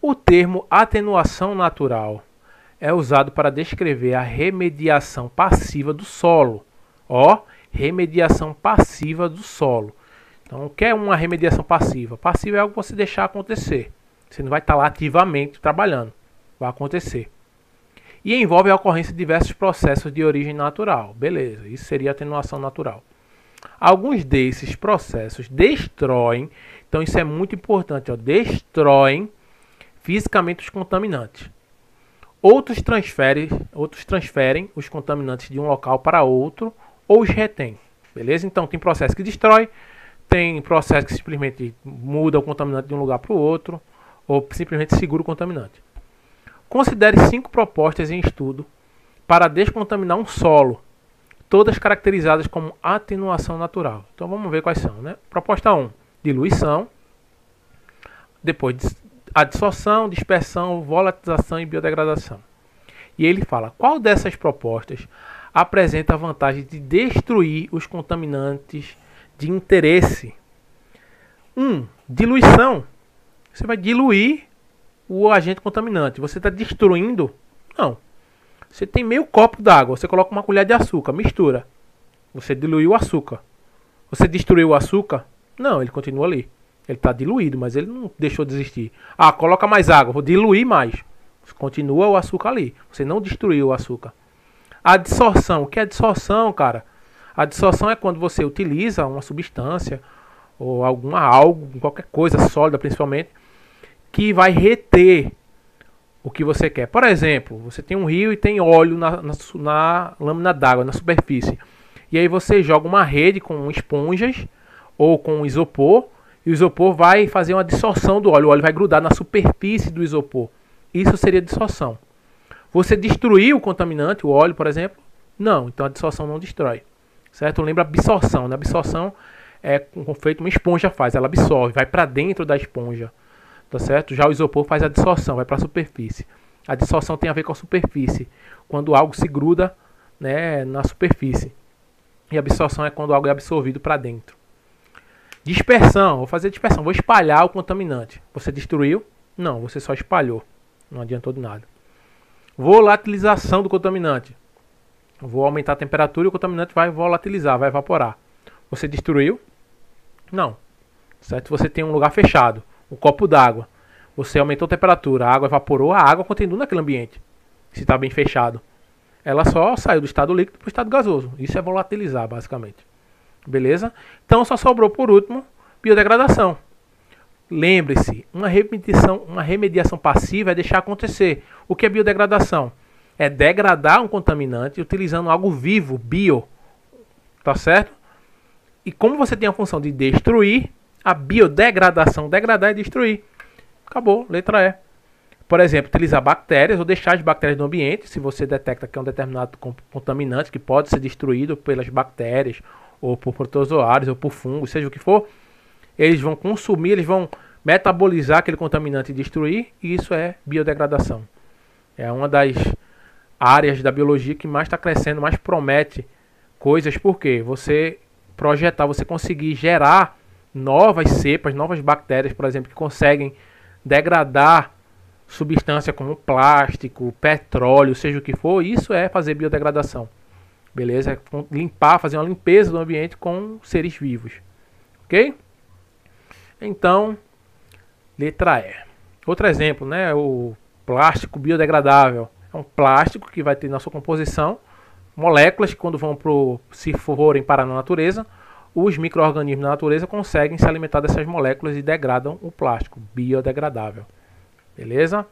O termo atenuação natural é usado para descrever a remediação passiva do solo. Ó, remediação passiva do solo. Então, o que é uma remediação passiva? Passiva é algo que você deixar acontecer. Você não vai estar lá ativamente trabalhando. Vai acontecer. E envolve a ocorrência de diversos processos de origem natural. Beleza, isso seria atenuação natural. Alguns desses processos destroem, então isso é muito importante, ó, destroem fisicamente os contaminantes. Outros transferem os contaminantes de um local para outro ou os retém. Beleza? Então tem processo que destrói, tem processo que simplesmente muda o contaminante de um lugar para o outro ou simplesmente segura o contaminante. Considere 5 propostas em estudo para descontaminar um solo, todas caracterizadas como atenuação natural. Então vamos ver quais são, né? Proposta 1, diluição. Depois, adsorção, dispersão, volatilização e biodegradação. E ele fala, qual dessas propostas apresenta a vantagem de destruir os contaminantes de interesse? 1. Diluição. Você vai diluir o agente contaminante. Você está destruindo? Não. Você tem meio copo d'água, você coloca uma colher de açúcar, mistura. Você diluiu o açúcar. Você destruiu o açúcar? Não, ele continua ali. Ele está diluído, mas ele não deixou de existir. Ah, coloca mais água, vou diluir mais. Continua o açúcar ali. Você não destruiu o açúcar. A dissorção. O que é dissorção, cara? A dissorção é quando você utiliza uma substância ou algo, qualquer coisa sólida principalmente, que vai reter o que você quer. Por exemplo, você tem um rio e tem óleo na lâmina d'água, na superfície. E aí você joga uma rede com esponjas ou com isopor, e o isopor vai fazer uma dissorção do óleo. O óleo vai grudar na superfície do isopor. Isso seria dissorção. Você destruiu o contaminante, o óleo, por exemplo? Não, então a dissorção não destrói. Certo? Lembra a absorção. Na absorção é feito uma esponja faz, ela absorve, vai para dentro da esponja. Tá certo? Já o isopor faz a dissorção, vai para a superfície. A dissorção tem a ver com a superfície, quando algo se gruda, né, na superfície. E a absorção é quando algo é absorvido para dentro. Dispersão, vou fazer dispersão, vou espalhar o contaminante. Você destruiu? Não, você só espalhou. Não adiantou de nada. Volatilização do contaminante. Vou aumentar a temperatura e o contaminante vai volatilizar, vai evaporar. Você destruiu? Não. Certo? Você tem um lugar fechado, um copo d'água. Você aumentou a temperatura, a água evaporou, a água continua naquele ambiente. Se está bem fechado. Ela só saiu do estado líquido para o estado gasoso. Isso é volatilizar, basicamente. Beleza? Então só sobrou por último biodegradação. Lembre-se, uma remediação passiva é deixar acontecer. O que é biodegradação? É degradar um contaminante utilizando algo vivo, bio. Tá certo? E como você tem a função de destruir, a biodegradação, degradar é destruir. Acabou, letra E. Por exemplo, utilizar bactérias ou deixar as bactérias no ambiente, se você detecta que é um determinado contaminante que pode ser destruído pelas bactérias, ou por protozoários, ou por fungos, seja o que for, eles vão consumir, eles vão metabolizar aquele contaminante e destruir, e isso é biodegradação. É uma das áreas da biologia que mais está crescendo, mais promete coisas, porque você projetar, você conseguir gerar novas cepas, novas bactérias, por exemplo, que conseguem degradar substância como plástico, petróleo, seja o que for, isso é fazer biodegradação. Beleza? Limpar, fazer uma limpeza do ambiente com seres vivos. Ok? Então, letra E. Outro exemplo, né? O plástico biodegradável. É um plástico que vai ter na sua composição moléculas que quando se forem parar na natureza, os micro-organismos da natureza conseguem se alimentar dessas moléculas e degradam o plástico biodegradável. Beleza?